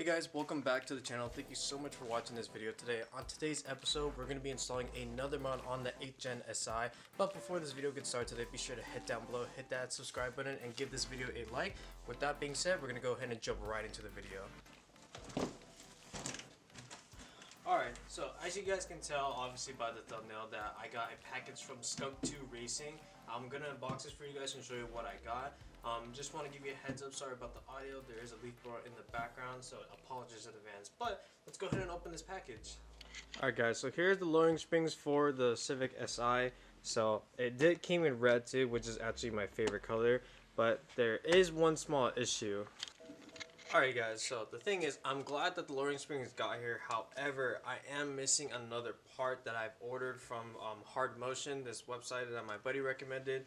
guys, welcome back to the channel. Thank you so much for watching this video today. On today's episode, we're going to be installing another mod on the 8th Gen SI. But before this video gets started today, be sure to hit down below, hit that subscribe button, and give this video a like. With that being said, we're going to go ahead and jump right into the video. Alright, so as you guys can tell, obviously by the thumbnail, that I got a package from Skunk 2 Racing. I'm going to unbox this for you guys and show you what I got. Just want to give you a heads up, sorry about the audio, there is a leaf blower in the background, so apologies in advance. But let's go ahead and open this package. Alright guys, so here's the lowering springs for the Civic SI. So it came in red too, which is actually my favorite color, but there is one small issue. Alright guys, so the thing is, I'm glad that the lowering springs got here. However, I am missing another part that I've ordered from Hard Motion, this website that my buddy recommended.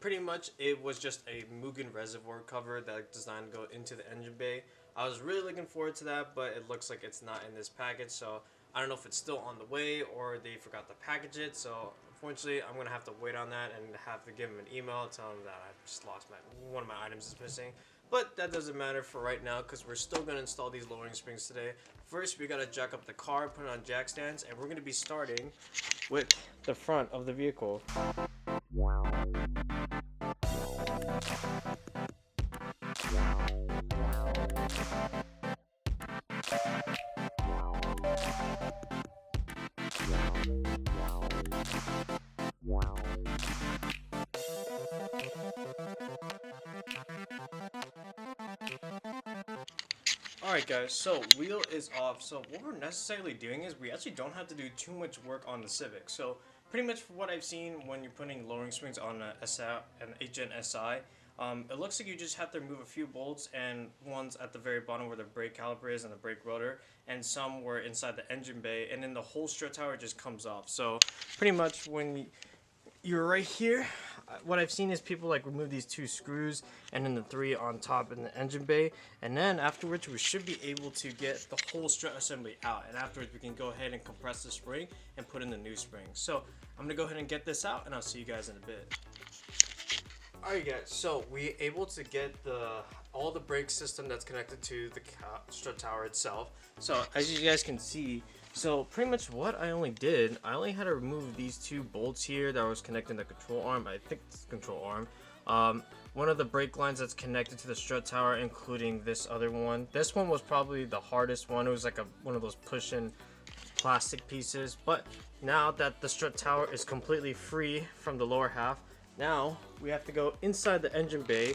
Pretty much it was just a Mugen reservoir cover that designed to go into the engine bay. I was really looking forward to that, but it looks like it's not in this package, so I don't know if it's still on the way or they forgot to package it. So unfortunately, I'm gonna have to wait on that and have to give them an email telling them that I just lost one of my items is missing. But that doesn't matter for right now because we're still going to install these lowering springs today. First, we got to jack up the car, put it on jack stands, and we're going to be starting with the front of the vehicle. Alright guys, so wheel is off. So what we're necessarily doing is we actually don't have to do too much work on the Civic. So pretty much for what I've seen when you're putting lowering springs on an 8th Gen SI, it looks like you just have to remove a few bolts and ones at the very bottom where the brake caliper is and the brake rotor, and some were inside the engine bay, and then the whole strut tower just comes off. So pretty much when you're right here, what I've seen is people like remove these 2 screws and then the 3 on top in the engine bay, and then afterwards we should be able to get the whole strut assembly out, and afterwards we can go ahead and compress the spring and put in the new spring. So I'm gonna go ahead and get this out and I'll see you guys in a bit. Alright guys, so we able to get all the brake system that's connected to the strut tower itself. So as you guys can see, so pretty much what I only had to remove these 2 bolts here that was connecting the control arm. I think it's the control arm. One of the brake lines that's connected to the strut tower, including this other one. This one was probably the hardest one. It was like one of those push-in plastic pieces. But now that the strut tower is completely free from the lower half, now we have to go inside the engine bay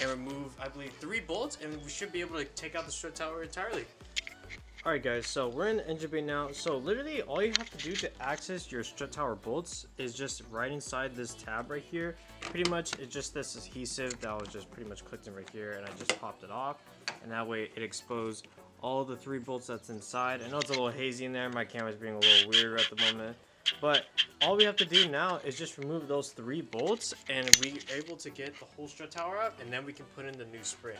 and remove, I believe, 3 bolts, and we should be able to take out the strut tower entirely. Alright guys, so we're in the engine bay now. So literally all you have to do to access your strut tower bolts is just right inside this tab right here. Pretty much it's just this adhesive that was just pretty much clicked in right here, and I just popped it off, and that way it exposed all the 3 bolts that's inside. I know it's a little hazy in there, my camera's being a little weird at the moment, but all we have to do now is just remove those 3 bolts and we're able to get the whole strut tower up, and then we can put in the new spring.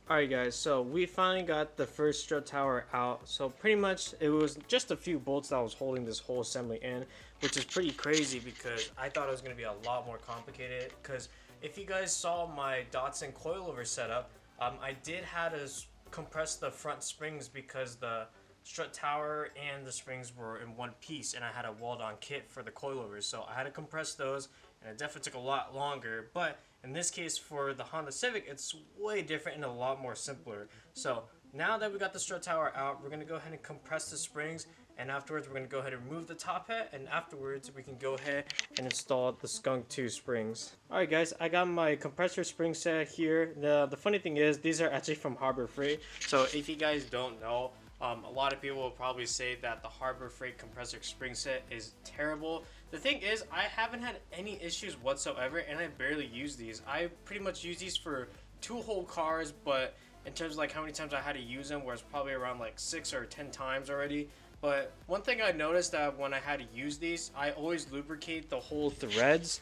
Alright guys, so we finally got the first strut tower out. So pretty much it was just a few bolts that was holding this whole assembly in, which is pretty crazy because I thought it was going to be a lot more complicated. Because if you guys saw my Datsun coilover setup, I did have to compress the front springs because the strut tower and the springs were in one piece, and I had a weld-on kit for the coilovers, so I had to compress those, and it definitely took a lot longer. But in this case, for the Honda Civic, it's way different and a lot more simpler. So now that we got the strut tower out, we're going to go ahead and compress the springs, and afterwards we're going to go ahead and remove the top hat, and afterwards we can go ahead and install the Skunk 2 springs. Alright guys, I got my compressor spring set here. The funny thing is, these are actually from Harbor Freight. So if you guys don't know, a lot of people will probably say that the Harbor Freight compressor spring set is terrible. The thing is, I haven't had any issues whatsoever, and I barely use these. I pretty much use these for 2 whole cars, but in terms of like how many times I had to use them, where it's probably around like 6 or 10 times already. But one thing I noticed that when I had to use these, I always lubricate the whole threads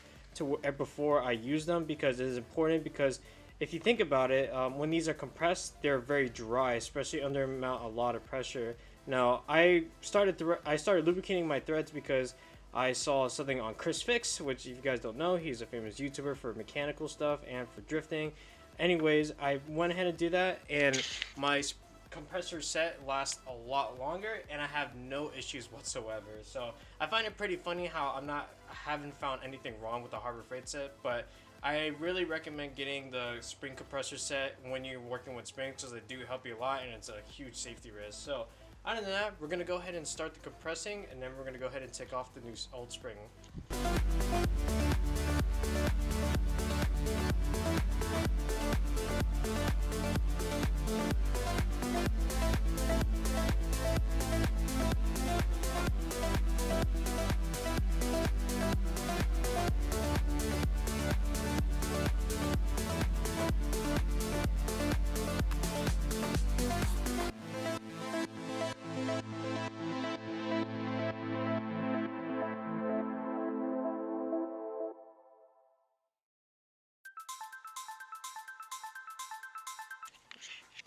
before I use them, because it is important. Because if you think about it, when these are compressed, they're very dry, especially under a lot of pressure. Now I started lubricating my threads because I saw something on Chris Fix, which, if you guys don't know, he's a famous YouTuber for mechanical stuff and for drifting. Anyways, I went ahead and do that, and my compressor set lasts a lot longer, and I have no issues whatsoever. So I find it pretty funny how I haven't found anything wrong with the Harbor Freight set, but I really recommend getting the spring compressor set when you're working with springs, because they do help you a lot, and it's a huge safety risk. So other than that, we're gonna go ahead and start the compressing, and then we're gonna go ahead and take off the new old spring.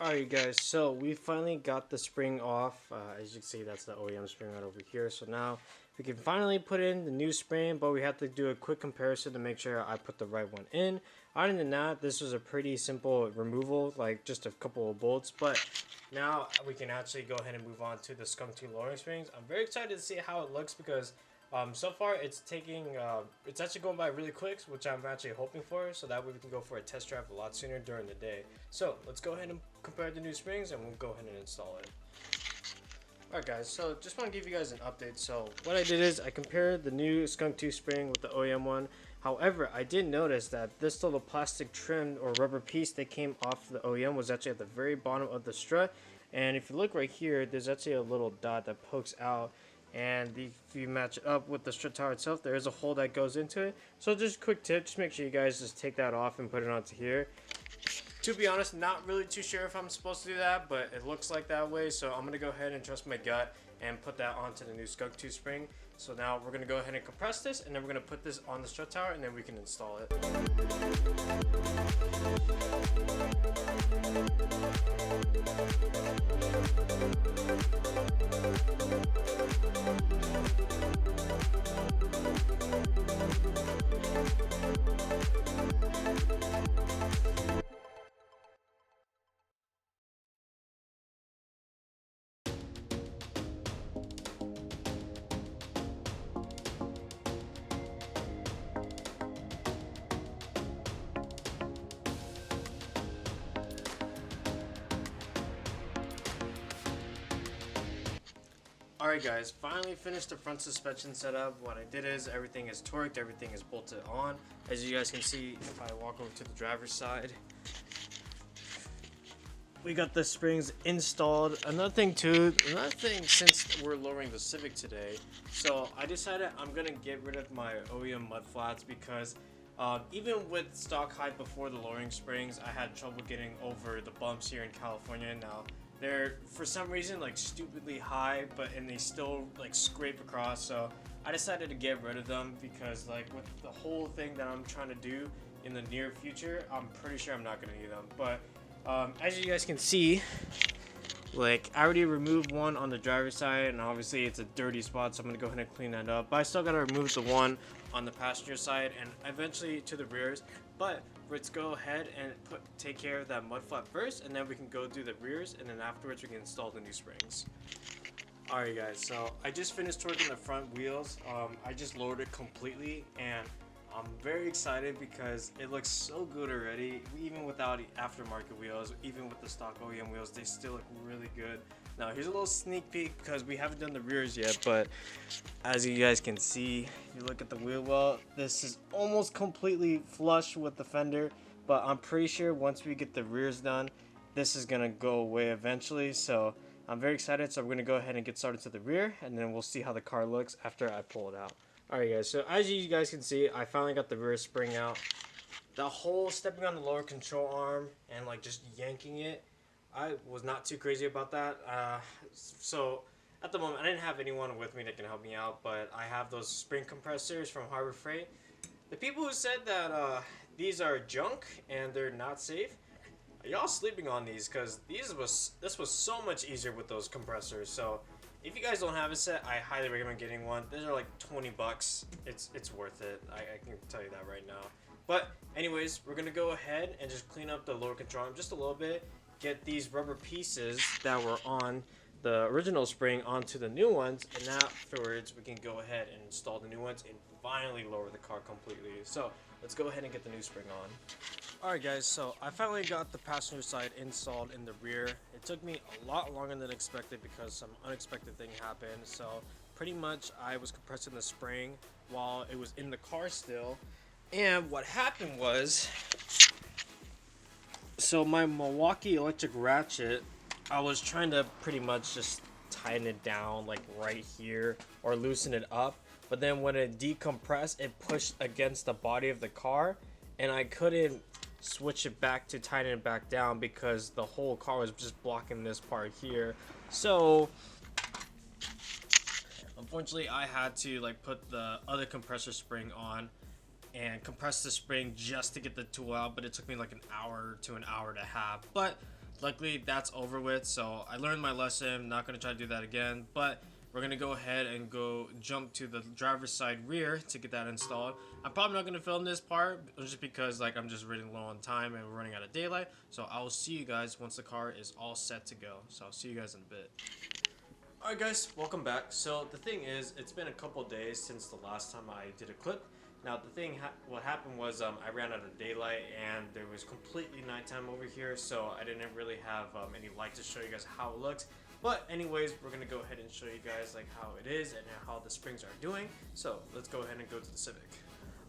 Alright guys, so we finally got the spring off. As you can see, that's the OEM spring right over here. So now we can finally put in the new spring, but we have to do a quick comparison to make sure I put the right one in. Other than that, this was a pretty simple removal, like just a couple of bolts. But now we can actually go ahead and move on to the Skunk 2 lowering springs. I'm very excited to see how it looks, because so far it's actually going by really quick, which I'm actually hoping for, so that way we can go for a test drive a lot sooner during the day. So let's go ahead and compare the new springs, and we'll go ahead and install it. Alright guys, so just want to give you guys an update. So what I did is I compared the new Skunk 2 spring with the OEM one. However, I did notice that this little plastic trim or rubber piece that came off the OEM was actually at the very bottom of the strut. And if you look right here, there's actually a little dot that pokes out. And if you match it up with the strut tower itself, there is a hole that goes into it. So just a quick tip, just make sure you guys just take that off and put it onto here. To be honest, not really too sure if I'm supposed to do that, but it looks like that way. So I'm going to go ahead and trust my gut and put that onto the new Skunk 2 spring. So now we're going to go ahead and compress this, and then we're going to put this on the strut tower, and then we can install it. Alright guys, finally finished the front suspension setup. What I did is everything is torqued, everything is bolted on. As you guys can see, if I walk over to the driver's side, we got the springs installed. Another thing since we're lowering the Civic today, so I decided I'm gonna get rid of my OEM mud flats, because even with stock height before the lowering springs, I had trouble getting over the bumps here in California. Now they're for some reason like stupidly high, and they still like scrape across. So I decided to get rid of them, because like with the whole thing that I'm trying to do in the near future, I'm pretty sure I'm not gonna need them. But as you guys can see, like I already removed one on the driver's side, and obviously it's a dirty spot, so I'm gonna go ahead and clean that up. But I still gotta remove the one on the passenger side and eventually to the rears. But let's go ahead and take care of that mud flap first, and then we can go do the rears, and then afterwards we can install the new springs. Alright guys, so I just finished torquing the front wheels. I just lowered it completely, and I'm very excited because it looks so good already. Even without the aftermarket wheels, even with the stock OEM wheels, they still look really good. Now here's a little sneak peek, because we haven't done the rears yet, but as you guys can see, you look at the wheel well, this is almost completely flush with the fender, but I'm pretty sure once we get the rears done, this is gonna go away eventually. So I'm very excited. So we're gonna go ahead and get started to the rear, and then we'll see how the car looks after I pull it out. Alright guys, so as you guys can see, I finally got the rear spring out. The whole stepping on the lower control arm and like just yanking it, I was not too crazy about that. So at the moment I didn't have anyone with me that can help me out, but I have those spring compressors from Harbor Freight. The people who said that these are junk and they're not safe, y'all sleeping on these, because this was so much easier with those compressors. So if you guys don't have a set, I highly recommend getting one. These are like 20 bucks. It's worth it. I can tell you that right now. But anyways, we're gonna go ahead and just clean up the lower control arm just a little bit. Get these rubber pieces that were on the original spring onto the new ones, and afterwards we can go ahead and install the new ones and finally lower the car completely. So let's go ahead and get the new spring on. Alright guys, so I finally got the passenger side installed in the rear. It took me a lot longer than expected because some unexpected thing happened. So pretty much I was compressing the spring while it was in the car still. And what happened was, so my Milwaukee electric ratchet, I was trying to pretty much just tighten it down like right here or loosen it up. But then when it decompressed, it pushed against the body of the car and I couldn't switch it back to tighten it back down because the whole car was just blocking this part here. So unfortunately I had to like put the other compressor spring on and compress the spring just to get the tool out, but it took me like an hour to an hour and a half. But luckily that's over with, so I learned my lesson. Not going to try to do that again, but we're going to go ahead and go jump to the driver's side rear to get that installed. I'm probably not going to film this part just because like I'm just running low on time and we're running out of daylight. So I will see you guys once the car is all set to go. So I'll see you guys in a bit. Alright guys, welcome back. So the thing is, it's been a couple days since the last time I did a clip. Now the thing, what happened was I ran out of daylight and there was completely nighttime over here, so I didn't really have any light to show you guys how it looks. But anyways, we're gonna go ahead and show you guys like how it is and how the springs are doing. So let's go ahead and go to the Civic.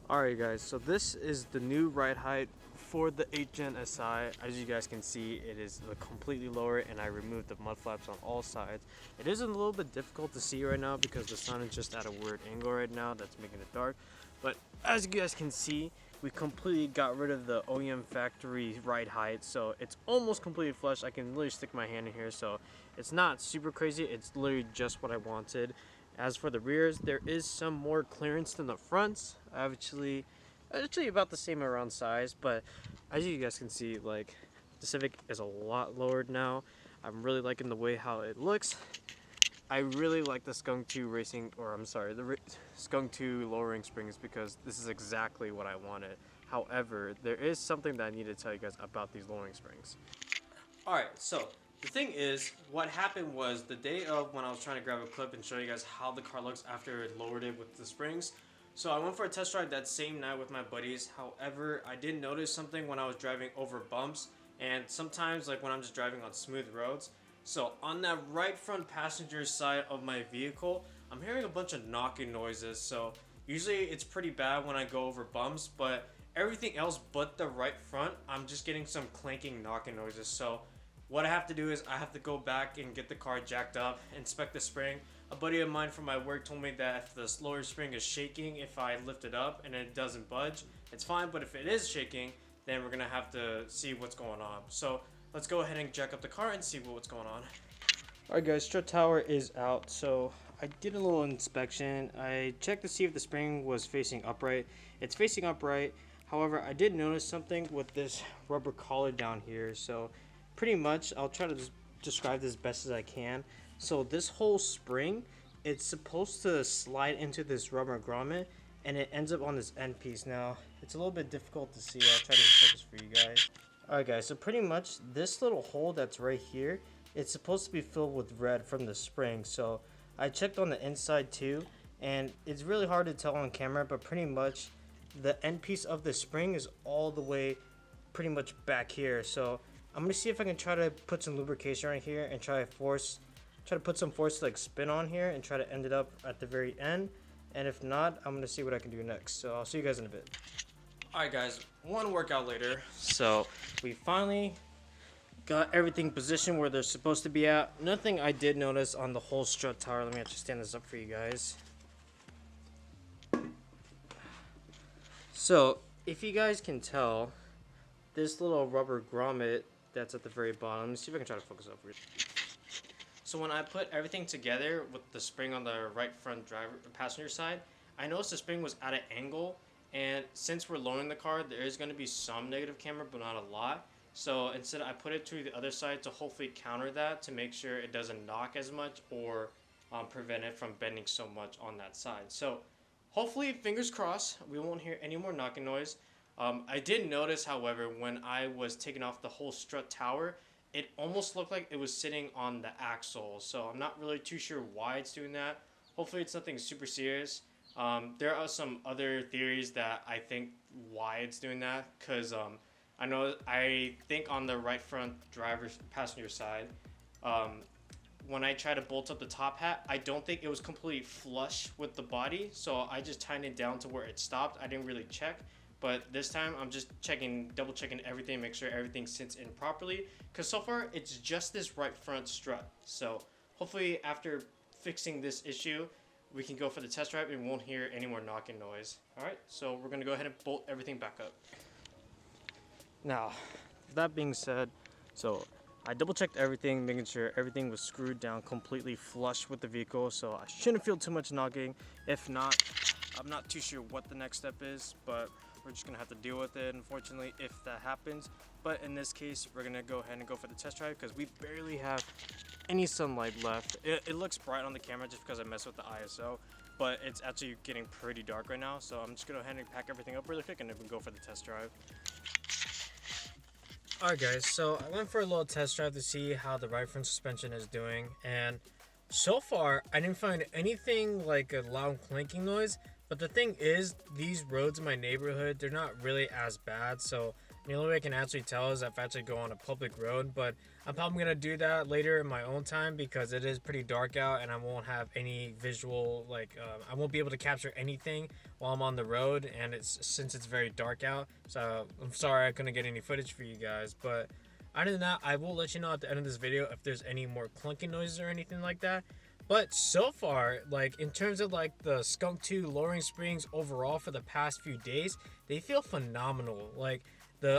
Alright guys, so this is the new ride height for the 8th Gen SI. As you guys can see, it is completely lower and I removed the mud flaps on all sides. It is a little bit difficult to see right now because the sun is just at a weird angle right now that's making it dark. But as you guys can see, we completely got rid of the OEM factory ride height, so it's almost completely flush. I can literally stick my hand in here, so it's not super crazy. It's literally just what I wanted. As for the rears, there is some more clearance than the fronts. Actually about the same around size, but as you guys can see, like the Civic is a lot lowered now. I'm really liking the way how it looks. I really like the Skunk 2 racing, or I'm sorry, the Skunk 2 lowering springs because this is exactly what I wanted. However, there is something that I need to tell you guys about these lowering springs. Alright, so the thing is, what happened was the day of when I was trying to grab a clip and show you guys how the car looks after it lowered it with the springs. So I went for a test drive that same night with my buddies. However, I did notice something when I was driving over bumps and sometimes like when I'm just driving on smooth roads. So on that right front passenger side of my vehicle, I'm hearing a bunch of knocking noises. So usually it's pretty bad when I go over bumps, but everything else but the right front, I'm just getting some clanking knocking noises. So what I have to do is I have to go back and get the car jacked up, inspect the spring. A buddy of mine from my work told me that if the lower spring is shaking, if I lift it up and it doesn't budge, it's fine. But if it is shaking, then we're gonna have to see what's going on. So let's go ahead and jack up the car and see what's going on. Alright guys, strut tower is out. So I did a little inspection. I checked to see if the spring was facing upright. It's facing upright. However, I did notice something with this rubber collar down here. So pretty much, I'll try to describe this as best as I can. So this whole spring, it's supposed to slide into this rubber grommet and it ends up on this end piece. Now, it's a little bit difficult to see. I'll try to focus for you guys. Alright guys, so pretty much this little hole that's right here, it's supposed to be filled with red from the spring. So I checked on the inside too, and it's really hard to tell on camera, but pretty much the end piece of the spring is all the way pretty much back here. So I'm gonna see if I can try to put some lubrication right here and try to put some force to like spin on here and try to end it up at the very end. And if not, I'm gonna see what I can do next. So I'll see you guys in a bit. Alright guys, one workout later. So we finally got everything positioned where they're supposed to be at. Nothing I did notice on the whole strut tower. Let me actually stand this up for you guys. So if you guys can tell, this little rubber grommet that's at the very bottom, let me see if I can try to focus up for you. So when I put everything together with the spring on the right front passenger side, I noticed the spring was at an angle And since we're lowering the car, there is going to be some negative camber, but not a lot. So instead, I put it to the other side to hopefully counter that, to make sure it doesn't knock as much or prevent it from bending so much on that side. So hopefully, fingers crossed, we won't hear any more knocking noise. I did notice, however, when I was taking off the whole strut tower, it almost looked like it was sitting on the axle. So I'm not really too sure why it's doing that. Hopefully it's nothing super serious. There are some other theories that I think why it's doing that, because I think on the right front driver's passenger side, when I try to bolt up the top hat, I don't think it was completely flush with the body, so I just tightened it down to where it stopped. I didn't really check, but this time I'm just double checking everything, make sure everything sits in properly, because so far it's just this right front strut. So hopefully after fixing this issue, we can go for the test drive and won't hear any more knocking noise. Alright, so we're going to go ahead and bolt everything back up. Now, that being said, so I double checked everything, making sure everything was screwed down completely flush with the vehicle, so I shouldn't feel too much knocking. If not, I'm not too sure what the next step is, but we're just gonna have to deal with it, unfortunately, if that happens. But in this case, we're gonna go ahead and go for the test drive because we barely have any sunlight left. It looks bright on the camera just because I messed with the ISO, but it's actually getting pretty dark right now, so I'm just gonna go ahead and pack everything up really quick and then we can go for the test drive. Alright guys, so I went for a little test drive to see how the right front suspension is doing, and so far I didn't find anything like a loud clanking noise. But the thing is, these roads in my neighborhood, they're not really as bad, so the only way I can actually tell is if I actually go on a public road. But I'm probably going to do that later in my own time because it is pretty dark out and I won't have any visual, I won't be able to capture anything while I'm on the road, and since it's very dark out, so I'm sorry I couldn't get any footage for you guys. But other than that, I will let you know at the end of this video if there's any more clunking noises or anything like that. But so far, in terms of the Skunk 2 lowering springs overall for the past few days, they feel phenomenal.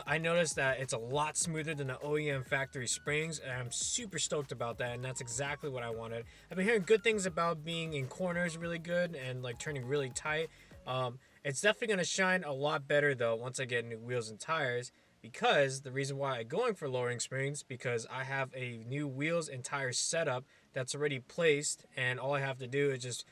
I noticed that it's a lot smoother than the OEM factory springs, and I'm super stoked about that, and that's exactly what I wanted. I've been hearing good things about being in corners really good and turning really tight. It's definitely going to shine a lot better though once I get new wheels and tires. Because the reason why I'm going for lowering springs, because I have a new wheels and tires setup that's already placed, and all I have to do is just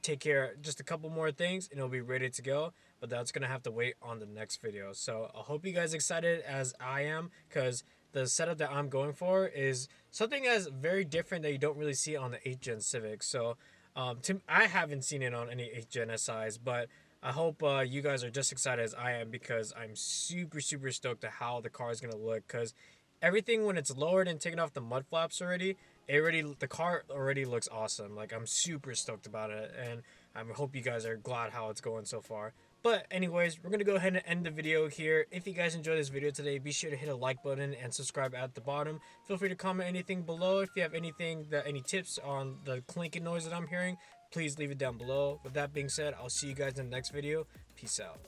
take care of just a couple more things and it'll be ready to go. But that's gonna have to wait on the next video. So I hope you guys are excited as I am, because the setup that I'm going for is something that's very different that you don't really see on the 8th gen Civic. So I haven't seen it on any 8th gen SIs, but I hope you guys are just excited as I am, because I'm super stoked at how the car is going to look, because everything when it's lowered and taken off the mud flaps already, the car already looks awesome. I'm super stoked about it, and I hope you guys are glad how it's going so far. But anyways, we're going to go ahead and end the video here. If you guys enjoyed this video today, be sure to hit a like button and subscribe at the bottom. Feel free to comment anything below. If you have any tips on the clinking noise that I'm hearing, please leave it down below. With that being said, I'll see you guys in the next video. Peace out.